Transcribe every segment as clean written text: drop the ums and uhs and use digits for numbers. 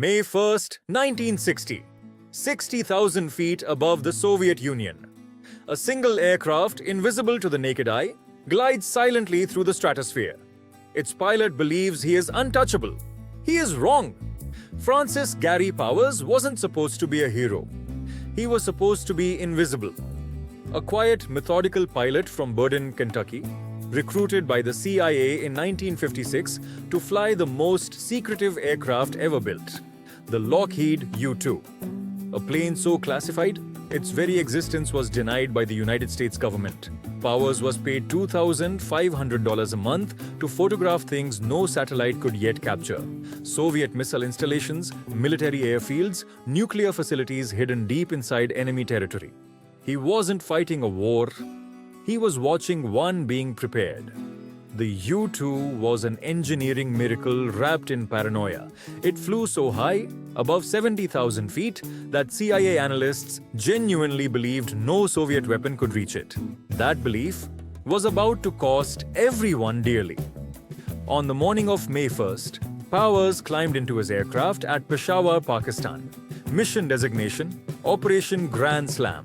May 1st, 1960. 60,000 feet above the Soviet Union. A single aircraft, invisible to the naked eye, glides silently through the stratosphere. Its pilot believes he is untouchable. He is wrong. Francis Gary Powers wasn't supposed to be a hero. He was supposed to be invisible. A quiet, methodical pilot from Burden, Kentucky, recruited by the CIA in 1956 to fly the most secretive aircraft ever built, the Lockheed U-2. A plane so classified, its very existence was denied by the United States government. Powers was paid $2,500 a month to photograph things no satellite could yet capture: Soviet missile installations, military airfields, nuclear facilities hidden deep inside enemy territory. He wasn't fighting a war. He was watching one being prepared. The U-2 was an engineering miracle wrapped in paranoia. It flew so high, above 70,000 feet, that CIA analysts genuinely believed no Soviet weapon could reach it. That belief was about to cost everyone dearly. On the morning of May 1st, Powers climbed into his aircraft at Peshawar, Pakistan. Mission designation: Operation Grand Slam.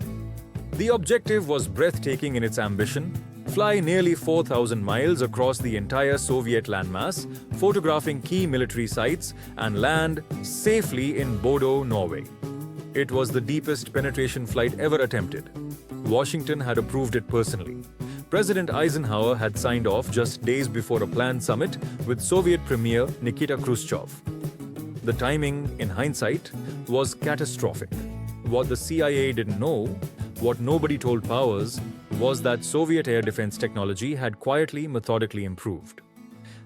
The objective was breathtaking in its ambition: fly nearly 4,000 miles across the entire Soviet landmass, photographing key military sites, and land safely in Bodo, Norway. It was the deepest penetration flight ever attempted. Washington had approved it personally. President Eisenhower had signed off just days before a planned summit with Soviet Premier Nikita Khrushchev. The timing, in hindsight, was catastrophic. What the CIA didn't know, what nobody told Powers, was that Soviet air defense technology had quietly, methodically improved.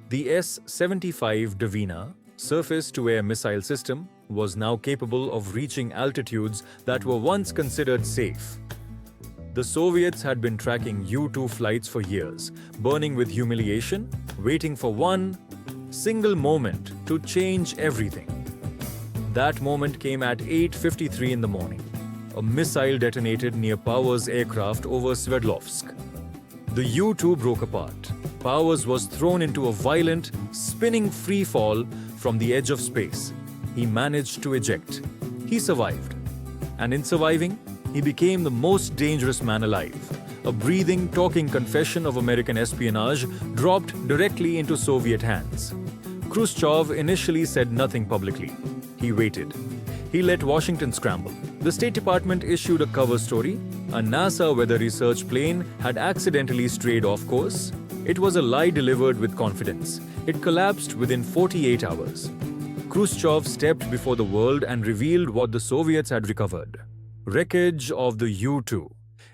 The S-75 Dvina surface-to-air missile system was now capable of reaching altitudes that were once considered safe. The Soviets had been tracking U-2 flights for years, burning with humiliation, waiting for one single moment to change everything. That moment came at 8:53 in the morning. A missile detonated near Powers' aircraft over Sverdlovsk. The U-2 broke apart. Powers was thrown into a violent, spinning free fall from the edge of space. He managed to eject. He survived. And in surviving, he became the most dangerous man alive. A breathing, talking confession of American espionage dropped directly into Soviet hands. Khrushchev initially said nothing publicly. He waited. He let Washington scramble. The State Department issued a cover story. A NASA weather research plane had accidentally strayed off course. It was a lie delivered with confidence. It collapsed within 48 hours. Khrushchev stepped before the world and revealed what the Soviets had recovered: wreckage of the U-2,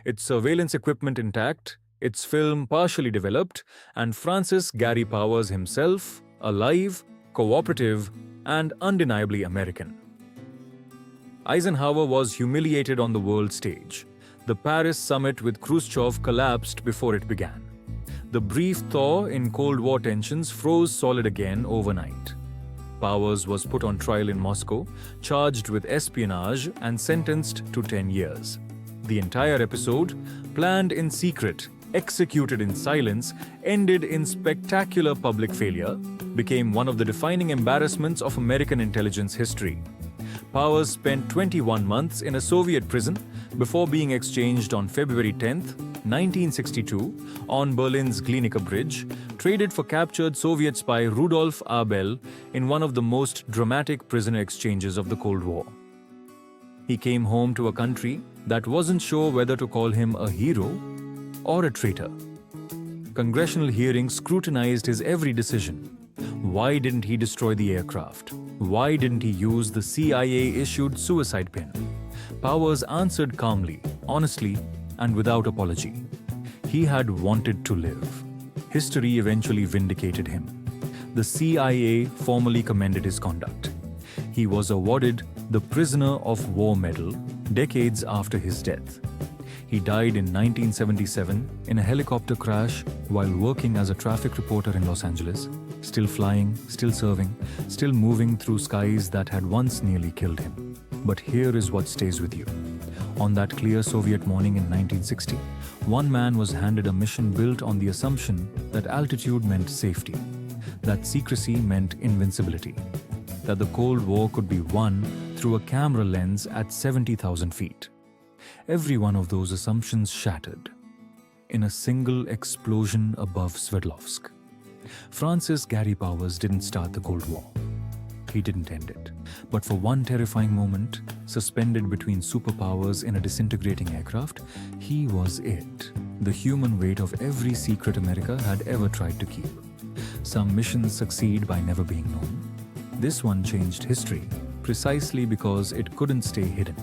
its surveillance equipment intact, its film partially developed, and Francis Gary Powers himself, alive, cooperative, and undeniably American. Eisenhower was humiliated on the world stage. The Paris summit with Khrushchev collapsed before it began. The brief thaw in Cold War tensions froze solid again overnight. Powers was put on trial in Moscow, charged with espionage, and sentenced to 10 years. The entire episode, planned in secret, executed in silence, ended in spectacular public failure, became one of the defining embarrassments of American intelligence history. Powers spent 21 months in a Soviet prison before being exchanged on February 10, 1962, on Berlin's Glienicke Bridge, traded for captured Soviet spy Rudolf Abel in one of the most dramatic prisoner exchanges of the Cold War. He came home to a country that wasn't sure whether to call him a hero or a traitor. Congressional hearings scrutinized his every decision. Why didn't he destroy the aircraft? Why didn't he use the CIA-issued suicide pin? Powers answered calmly, honestly, and without apology. He had wanted to live. History eventually vindicated him. The CIA formally commended his conduct. He was awarded the Prisoner of War Medal decades after his death. He died in 1977 in a helicopter crash while working as a traffic reporter in Los Angeles, still flying, still serving, still moving through skies that had once nearly killed him. But here is what stays with you. On that clear Soviet morning in 1960, one man was handed a mission built on the assumption that altitude meant safety, that secrecy meant invincibility. that the Cold War could be won through a camera lens at 70,000 feet. Every one of those assumptions shattered in a single explosion above Sverdlovsk. Francis Gary Powers didn't start the Cold War. He didn't end it. But for one terrifying moment, suspended between superpowers in a disintegrating aircraft, he was it. The human weight of every secret America had ever tried to keep. Some missions succeed by never being known. This one changed history, precisely because it couldn't stay hidden.